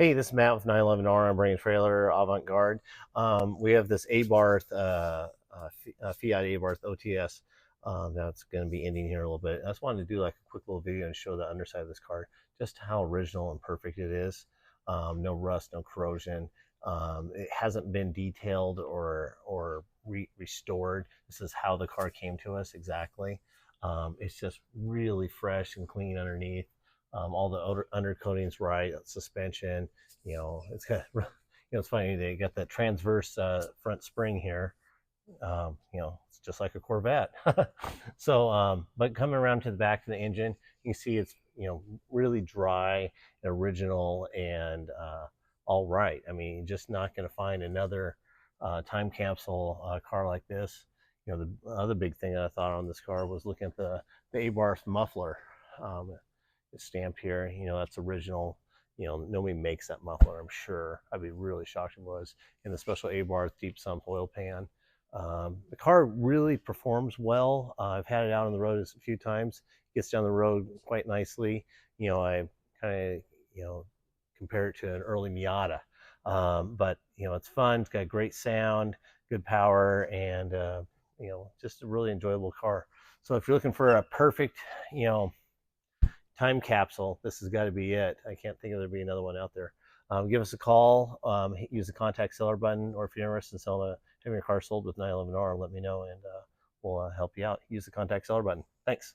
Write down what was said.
Hey, this is Matt with 911R. I'm bringing trailer Avant-Garde. We have this Abarth, Fiat-Abarth OTS that's going to be ending here in a little bit. I just wanted to do like a quick little video and show the underside of this car, just how original and perfect it is. No rust, no corrosion. It hasn't been detailed or restored. This is how the car came to us exactly. It's just really fresh and clean underneath. All the undercoating's right, suspension, it's got, it's funny, they got that transverse front spring here. It's just like a Corvette. So, but coming around to the back of the engine, you can see it's, really dry, original, and all right. I mean, you're just not going to find another time capsule car like this. The other big thing that I thought on this car was looking at the Abarth muffler. Um, it's stamped here. That's original. Nobody makes that muffler, I'm sure. I'd be really shocked if it was. In the special Abarth deep sump oil pan. The car really performs well. I've had it out on the road a few times. It gets down the road quite nicely. I kind of, compare it to an early Miata. But, it's fun. It's got great sound, good power, and, just a really enjoyable car. So if you're looking for a perfect, time capsule, this has got to be it. I can't think of there be another one out there. Give us a call, use the contact seller button, or if you're interested in having your car sold with 911R, let me know, and we'll help you out. Use the contact seller button. Thanks.